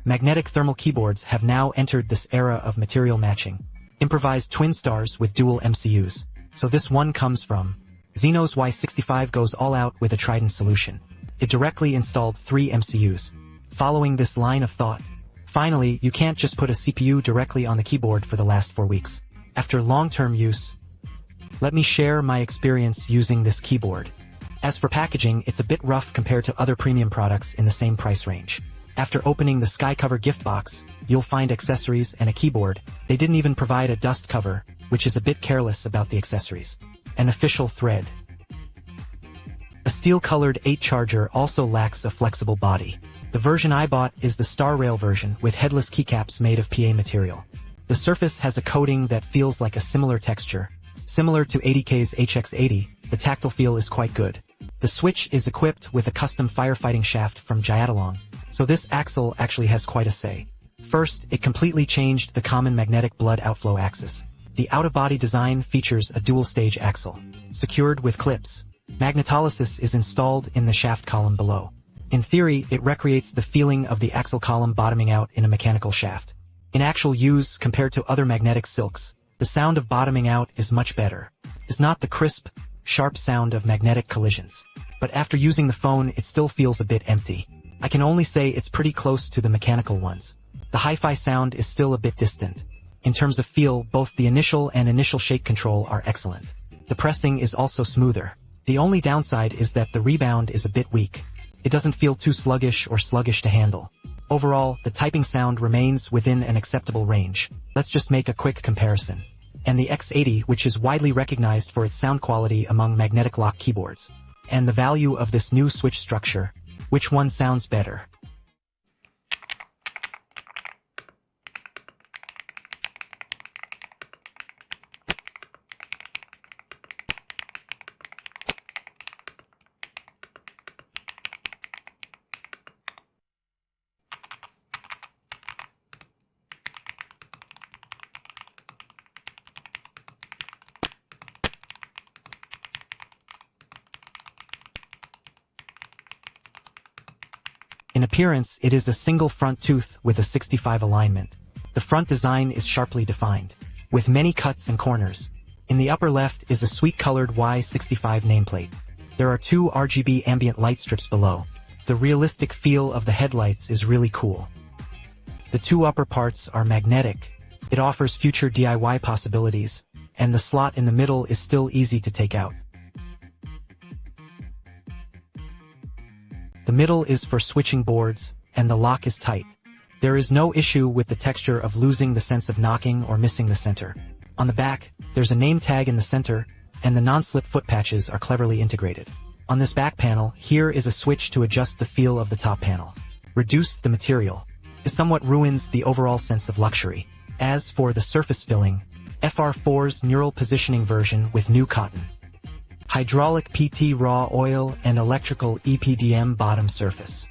Magnetic thermal keyboards have now entered this era of material matching. Improvised twin stars with dual MCUs. So this one comes from Xenos Y65 goes all out with a Trident solution. It directly installed 3 MCUs. Following this line of thought, finally, you can't just put a CPU directly on the keyboard for the last 4 weeks. After long-term use, let me share my experience using this keyboard. As for packaging, it's a bit rough compared to other premium products in the same price range. After opening the Skycover gift box, you'll find accessories and a keyboard. They didn't even provide a dust cover, which is a bit careless about the accessories. An official thread. A steel-colored 8 charger also lacks a flexible body. The version I bought is the Star Rail version with headless keycaps made of PA material. The surface has a coating that feels like a similar texture. Similar to ADK's HX80, the tactile feel is quite good. The switch is equipped with a custom firefighting shaft from Jiadalong, so this axle actually has quite a say. First, it completely changed the common magnetic blood outflow axis. The out-of-body design features a dual-stage axle, secured with clips. Magnetolysis is installed in the shaft column below. In theory, it recreates the feeling of the axle column bottoming out in a mechanical shaft. In actual use, compared to other magnetic silks, the sound of bottoming out is much better. It's not the crisp, sharp sound of magnetic collisions. But after using the phone, it still feels a bit empty. I can only say it's pretty close to the mechanical ones. The hi-fi sound is still a bit distant. In terms of feel, both the initial and initial shake control are excellent. The pressing is also smoother. The only downside is that the rebound is a bit weak. It doesn't feel too sluggish or sluggish to handle. Overall, the typing sound remains within an acceptable range. Let's just make a quick comparison. And the X80, which is widely recognized for its sound quality among magnetic lock keyboards. And the value of this new switch structure. Which one sounds better? In appearance, it is a single front tooth with a 65 alignment. The front design is sharply defined, with many cuts and corners. In the upper left is a sweet-colored Y65 nameplate. There are 2 RGB ambient light strips below. The realistic feel of the headlights is really cool. The 2 upper parts are magnetic. It offers future DIY possibilities, and the slot in the middle is still easy to take out. The middle is for switching boards, and the lock is tight. There is no issue with the texture of losing the sense of knocking or missing the center. On the back, there's a name tag in the center, and the non-slip foot patches are cleverly integrated. On this back panel, here is a switch to adjust the feel of the top panel. Reduced the material. It somewhat ruins the overall sense of luxury. As for the surface filling, FR4's neural positioning version with new cotton. Hydraulic PT raw oil and electrical EPDM bottom surface.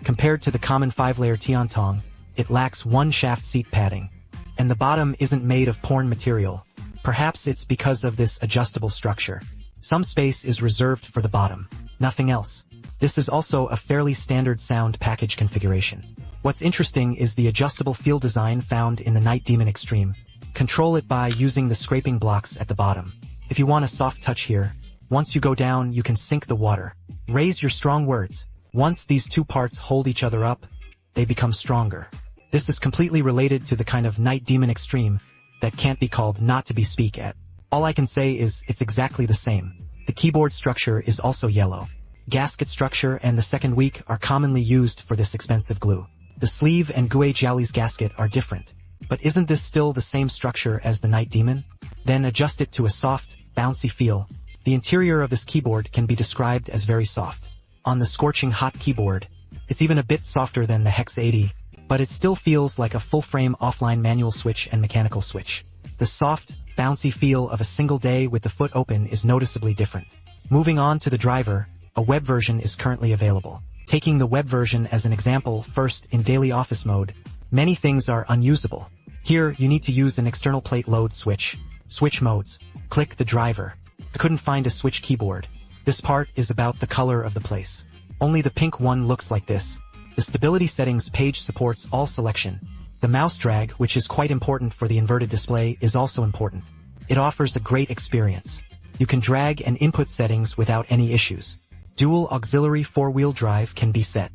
Compared to the common 5-layer Tiantong, it lacks 1 shaft seat padding, and the bottom isn't made of porn material. Perhaps it's because of this adjustable structure. Some space is reserved for the bottom, nothing else. This is also a fairly standard sound package configuration. What's interesting is the adjustable feel design found in the Night Demon Extreme. Control it by using the scraping blocks at the bottom. If you want a soft touch here, once you go down you can sink the water. Raise your strong words. Once these 2 parts hold each other up, they become stronger. This is completely related to the kind of Night Demon Extreme that can't be called not to be speak at. All I can say is it's exactly the same. The keyboard structure is also yellow. Gasket structure and the second week are commonly used for this expensive glue. The sleeve and Gue Jiaoli's gasket are different. But isn't this still the same structure as the Night Demon? Then adjust it to a soft, bouncy feel. The interior of this keyboard can be described as very soft. On the scorching hot keyboard, it's even a bit softer than the Hex 80, but it still feels like a full-frame offline manual switch and mechanical switch. The soft, bouncy feel of a single day with the foot open is noticeably different. Moving on to the driver, a web version is currently available. Taking the web version as an example, first in daily office mode, many things are unusable. Here, you need to use an external plate load switch. Switch modes. Click the driver. I couldn't find a switch keyboard. This part is about the color of the place. Only the pink one looks like this. The stability settings page supports all selection. The mouse drag, which is quite important for the inverted display, is also important. It offers a great experience. You can drag and input settings without any issues. Dual auxiliary 4-wheel drive can be set.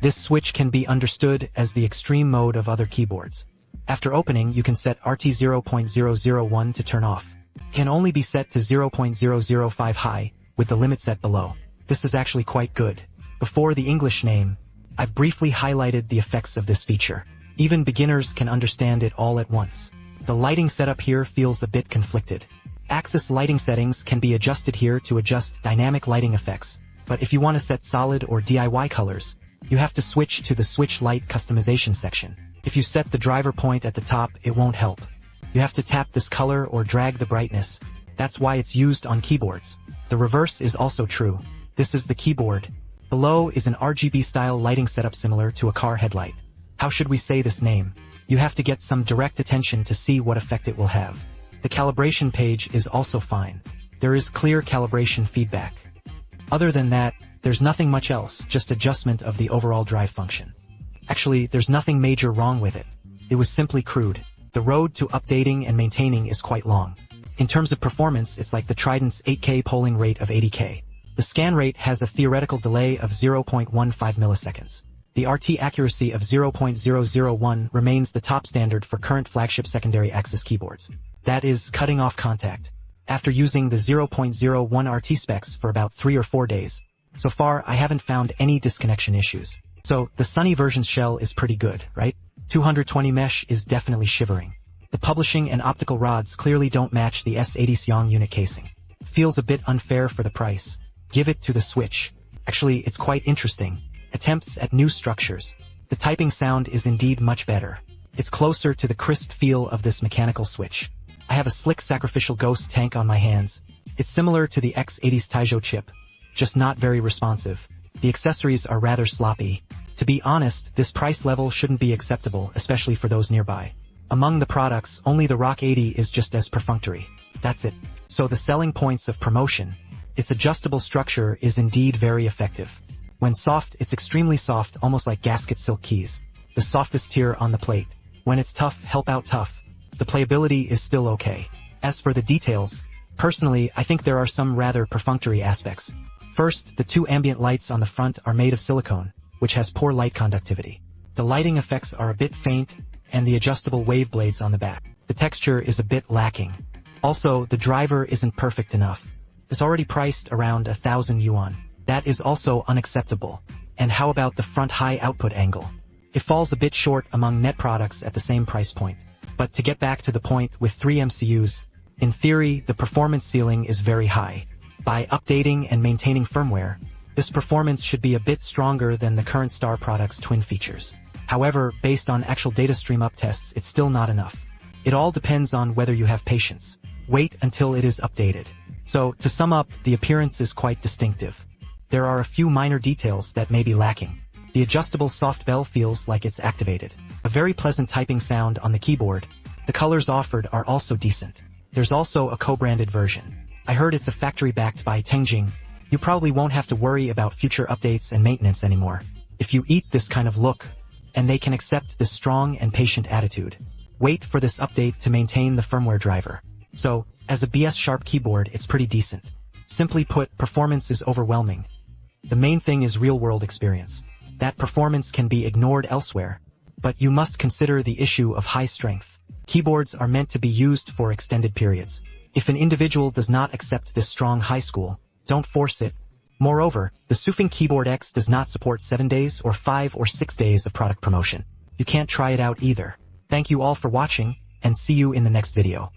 This switch can be understood as the extreme mode of other keyboards. After opening, you can set RT 0.001 to turn off. It can only be set to 0.005 high, with the limit set below. This is actually quite good. Before the English name, I've briefly highlighted the effects of this feature. Even beginners can understand it all at once. The lighting setup here feels a bit conflicted. Axis lighting settings can be adjusted here to adjust dynamic lighting effects, but if you want to set solid or DIY colors, you have to switch to the switch light customization section. If you set the driver point at the top, it won't help. You have to tap this color or drag the brightness. That's why it's used on keyboards. The reverse is also true. This is the keyboard. Below is an RGB style lighting setup similar to a car headlight. How should we say this name? You have to get some direct attention to see what effect it will have. The calibration page is also fine. There is clear calibration feedback. Other than that, there's nothing much else, just adjustment of the overall drive function. Actually, there's nothing major wrong with it. It was simply crude. The road to updating and maintaining is quite long. In terms of performance, it's like the Trident's 8K polling rate of 80K. The scan rate has a theoretical delay of 0.15 milliseconds. The RT accuracy of 0.001 remains the top standard for current flagship secondary axis keyboards. That is, cutting off contact. After using the 0.01 RT specs for about 3 or 4 days, so far I haven't found any disconnection issues. So, the Sunny version's shell is pretty good, right? 220 mesh is definitely shivering. The publishing and optical rods clearly don't match the S80 Xiong unit casing. Feels a bit unfair for the price. Give it to the Switch. Actually, it's quite interesting. Attempts at new structures. The typing sound is indeed much better. It's closer to the crisp feel of this mechanical Switch. I have a slick sacrificial ghost tank on my hands. It's similar to the X80's Taizhou chip, just not very responsive. The accessories are rather sloppy. To be honest, this price level shouldn't be acceptable, especially for those nearby. Among the products, only the Rock 80 is just as perfunctory. That's it. So the selling points of promotion. Its adjustable structure is indeed very effective. When soft, it's extremely soft, almost like gasket silk keys. The softest tier on the plate. When it's tough, help out tough. The playability is still okay. As for the details, personally, I think there are some rather perfunctory aspects. First, the 2 ambient lights on the front are made of silicone, which has poor light conductivity. The lighting effects are a bit faint, and the adjustable wave blades on the back. The texture is a bit lacking. Also, the driver isn't perfect enough. It's already priced around 1,000 yuan. That is also unacceptable. And how about the front high output angle? It falls a bit short among net products at the same price point. But to get back to the point, with 3 MCUs, in theory, the performance ceiling is very high. By updating and maintaining firmware, this performance should be a bit stronger than the current Star product's twin features. However, based on actual data stream up tests, it's still not enough. It all depends on whether you have patience. Wait until it is updated. So, to sum up, the appearance is quite distinctive. There are a few minor details that may be lacking. The adjustable soft bell feels like it's activated. A very pleasant typing sound on the keyboard. The colors offered are also decent. There's also a co-branded version. I heard it's a factory backed by Tengjing. You probably won't have to worry about future updates and maintenance anymore. If you eat this kind of look, and they can accept this strong and patient attitude. Wait for this update to maintain the firmware driver. So, as a BS Sharp keyboard, it's pretty decent. Simply put, performance is overwhelming. The main thing is real-world experience. That performance can be ignored elsewhere, but you must consider the issue of high strength. Keyboards are meant to be used for extended periods. If an individual does not accept this strong high school, don't force it. Moreover, the Sufeng Keyboard X does not support 7 days or 5 or 6 days of product promotion. You can't try it out either. Thank you all for watching, and see you in the next video.